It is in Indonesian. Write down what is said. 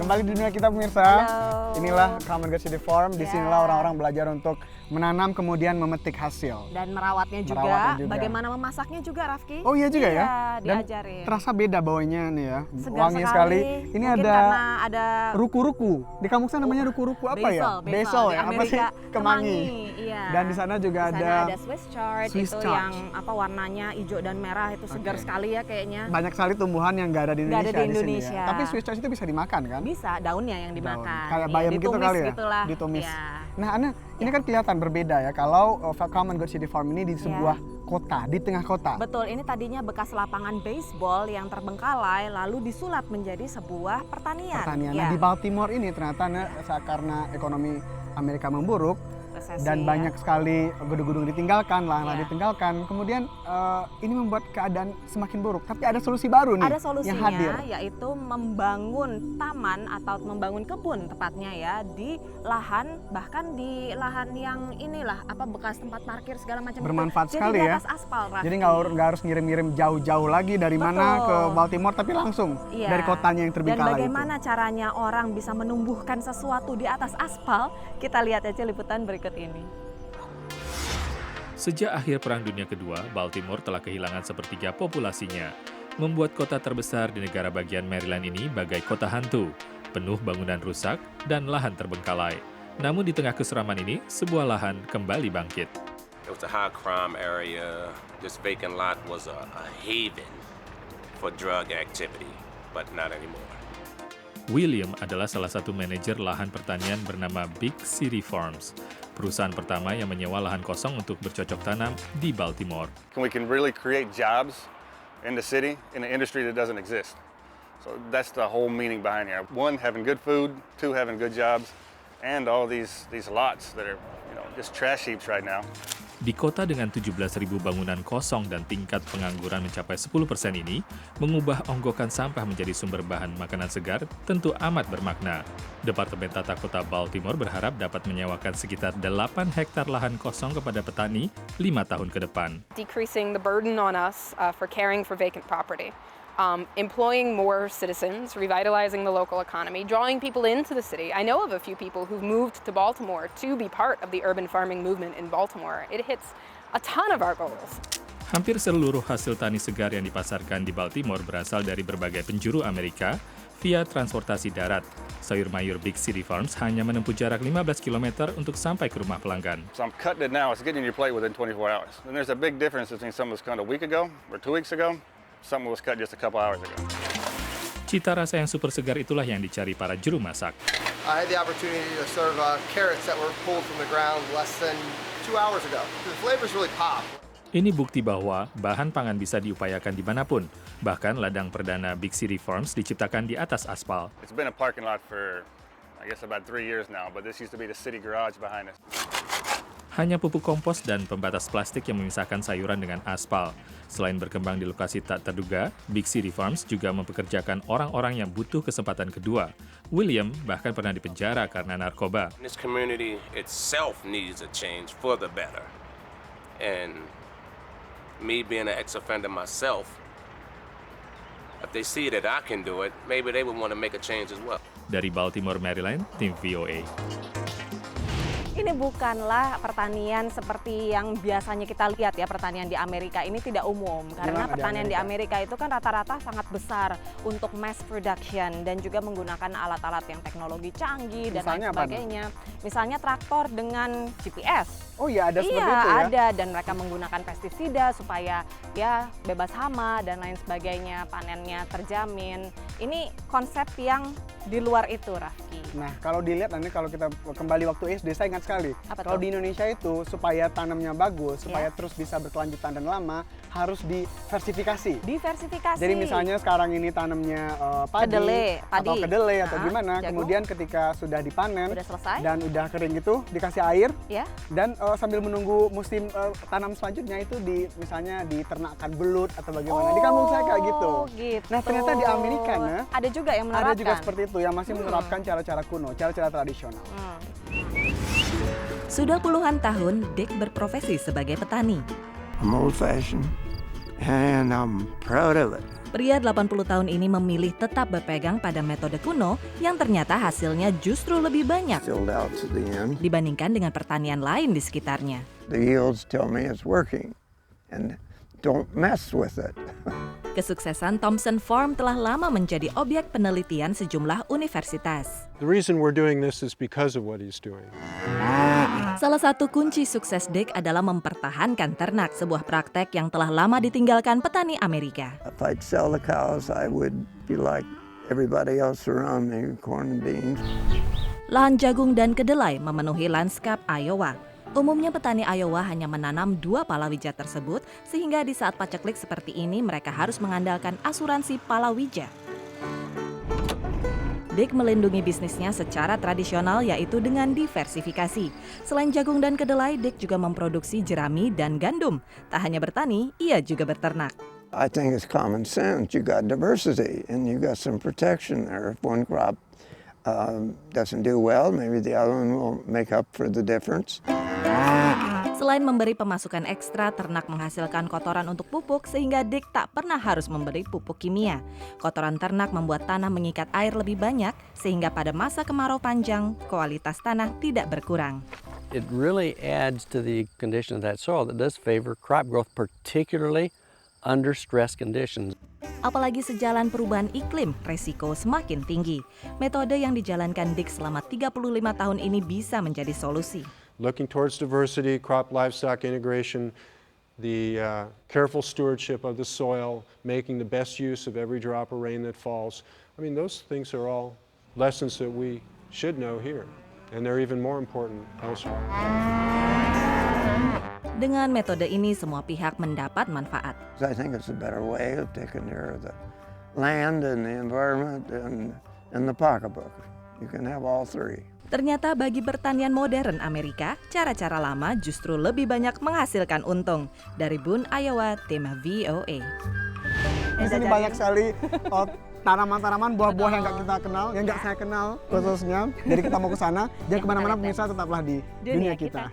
Kembali di dunia kita pemirsa. Halo. Inilah Common Good City Farm. Di Ya. sinilah orang-orang belajar untuk menanam kemudian memetik hasil. Dan merawatnya juga. Bagaimana memasaknya juga, Rafki? Oh iya juga ya. Dan diajarin. terasa beda baunya nih ya. Segar Wangi sekali. Ini Mungkin ada karena ada ruku-ruku. Di kamusnya namanya ruku-ruku apa ya? Basil ya. di Apa sih? Amerika, Kemangi. Iya. Dan di sana juga Di sana ada Swiss chard Swiss itu chard. yang warnanya hijau dan merah, itu segar sekali ya kayaknya. Banyak sekali tumbuhan yang nggak ada di Nggak Indonesia, ada di sini Indonesia. ya. Tapi Swiss chard itu bisa dimakan kan? Bisa, daunnya yang dimakan. Kayak Iya, bayam gitu ditumis kali ya? gitulah. Ditumis. Iya. Nah, Ana, ini kan kelihatan berbeda ya kalau Common Good City Farm ini di sebuah kota, di tengah kota. Betul, ini tadinya bekas lapangan baseball yang terbengkalai lalu disulap menjadi sebuah pertanian. Nah, di Baltimore ini ternyata karena ekonomi Amerika memburuk, Resesi, dan banyak sekali gedung-gedung ditinggalkan, lahan-lahan Iya. ditinggalkan. Kemudian ini membuat keadaan semakin buruk. Tapi ada solusi baru nih Ada yang solusinya, hadir. yaitu membangun taman atau membangun kebun tepatnya ya di lahan, bahkan di lahan yang bekas tempat parkir segala macam. Bermanfaat Jadi sekali di ya. atas aspal, Raffi. Jadi nggak harus ngirim-ngirim jauh-jauh lagi dari mana Betul. ke Baltimore, tapi langsung Iya. dari kotanya yang Dan terbengkalai itu. bagaimana caranya orang bisa menumbuhkan sesuatu di atas aspal? Kita lihat aja liputan berikut ini. Sejak akhir Perang Dunia Kedua, Baltimore telah kehilangan sepertiga populasinya, membuat kota terbesar di negara bagian Maryland ini bagai kota hantu, penuh bangunan rusak dan lahan terbengkalai. Namun di tengah keseraman ini, sebuah lahan kembali bangkit. It was a high crime area. This vacant lot was a haven for drug activity, but not anymore. William adalah salah satu manajer lahan pertanian bernama Big City Farms, perusahaan pertama yang menyewa lahan kosong untuk bercocok tanam di Baltimore. We can really create jobs in the city in an industry that doesn't exist. So that's the whole meaning behind here. One, having good food. Two, having good jobs. And all these lots that are, just trash heaps right now. Di kota dengan 17.000 bangunan kosong dan tingkat pengangguran mencapai 10% ini, mengubah onggokan sampah menjadi sumber bahan makanan segar tentu amat bermakna. Departemen Tata Kota Baltimore berharap dapat menyewakan sekitar 8 hektar lahan kosong kepada petani 5 tahun ke depan. Decreasing the burden on us for caring for vacant property. Employing more citizens, revitalizing the local economy, drawing people into the city. I know of a few people who've moved to Baltimore to be part of the urban farming movement in Baltimore. It hits a ton of our goals. Hampir seluruh hasil tani segar yang dipasarkan di Baltimore berasal dari berbagai penjuru Amerika via transportasi darat. Sayur mayur Big City Farms hanya menempuh jarak 15 km untuk sampai ke rumah pelanggan. So I'm cutting it now. It's getting in your plate within 24 hours. And there's a big difference between something that was cut a week ago or 2 weeks ago. Something was cut just a couple hours ago. Cita rasa yang super segar itulah yang dicari para juru masak. I had the opportunity to serve carrots that were pulled from the ground less than 2 hours ago. The flavors really pop. Ini bukti bahwa bahan pangan bisa diupayakan dimanapun. Bahkan ladang perdana Big City Farms diciptakan di atas aspal. It's been a parking lot for, I guess, about 3 years now, but this used to be the city garage behind us. Hanya pupuk kompos dan pembatas plastik yang memisahkan sayuran dengan aspal. Selain berkembang di lokasi tak terduga, Big City Farms juga mempekerjakan orang-orang yang butuh kesempatan kedua. William bahkan pernah dipenjara karena narkoba. This community itself needs a change for the better. And me being an ex-offender myself, if they see that I can do it, maybe they would want to make a change as well. Dari Baltimore, Maryland, tim VOA. Ini bukanlah pertanian seperti yang biasanya kita lihat ya, pertanian di Amerika ini tidak umum. Karena Gimana di pertanian di Amerika? Amerika itu kan rata-rata sangat besar untuk mass production dan juga menggunakan alat-alat yang teknologi canggih dan lain Misalnya apa, sebagainya. Misalnya traktor dengan GPS. Oh iya, ada seperti Iya, itu ya? ada, dan mereka menggunakan pestisida supaya ya bebas hama dan lain sebagainya, panennya terjamin. Ini konsep yang di luar itu, Rafki. Nah, kalau dilihat nanti kalau kita kembali waktu SD, saya ingat sekali. Apa Kalau tuh? di Indonesia itu supaya tanamnya bagus, supaya Ya. terus bisa berkelanjutan dan lama, harus diversifikasi. Diversifikasi. Jadi misalnya sekarang ini tanamnya padi, Padi. atau kedelai atau Nah, gimana, jagung. kemudian ketika sudah dipanen Udah selesai. dan udah kering itu dikasih air Ya. dan sambil menunggu musim tanam selanjutnya itu misalnya diternakkan belut atau bagaimana. Di kampung saya kayak gitu. Gitu. Nah, ternyata di Amerika ada juga yang menerapkan. ada juga seperti itu yang masih menerapkan cara-cara kuno, cara-cara tradisional. Sudah puluhan tahun, Dick berprofesi sebagai petani. I'm old-fashioned. and I'm proud of it. Pria 80 tahun ini memilih tetap berpegang pada metode kuno yang ternyata hasilnya justru lebih banyak Filled out to the end. dibandingkan dengan pertanian lain di sekitarnya. The yields tell me it's working, and don't mess with it. Kesuksesan Thompson Farm telah lama menjadi objek penelitian sejumlah universitas. The reason we're doing this is because of what he's doing. Salah satu kunci sukses Dick adalah mempertahankan ternak, sebuah praktek yang telah lama ditinggalkan petani Amerika. If I'd sell the cows, I would be like everybody else around me, corn and beans. Lahan jagung dan kedelai memenuhi lanskap Iowa. Umumnya petani Iowa hanya menanam 2 palawija tersebut, sehingga di saat paceklik seperti ini mereka harus mengandalkan asuransi palawija. Dick melindungi bisnisnya secara tradisional, yaitu dengan diversifikasi. Selain jagung dan kedelai, Dick juga memproduksi jerami dan gandum. Tak hanya bertani, ia juga berternak. I think it's common sense. You got diversity, and you got some protection there. If one crop doesn't do well, maybe the other one will make up for the difference. Selain memberi pemasukan ekstra, ternak menghasilkan kotoran untuk pupuk sehingga Dick tak pernah harus memberi pupuk kimia. Kotoran ternak membuat tanah mengikat air lebih banyak sehingga pada masa kemarau panjang, kualitas tanah tidak berkurang. It really adds to the condition of that soil that does favor crop growth, particularly under stress conditions. Apalagi sejalan perubahan iklim, resiko semakin tinggi. Metode yang dijalankan Dick selama 35 tahun ini bisa menjadi solusi. Looking towards diversity, crop livestock integration, the careful stewardship of the soil, making the best use of every drop of rain that falls. I mean, those things are all lessons that we should know here, and they're even more important elsewhere. Dengan metode ini, semua pihak mendapat manfaat. I think it's a better way of taking care of the land and the environment and the pocketbook. You can have all three. Ternyata bagi pertanian modern Amerika, cara-cara lama justru lebih banyak menghasilkan untung. Dari Boone, Iowa, tim VOA. Di sini banyak sekali tanaman-tanaman, buah-buah yang nggak kita kenal, yang nggak saya kenal khususnya. Jadi kita mau ke sana, jangan kemana-mana, pemirsa tetaplah di dunia kita.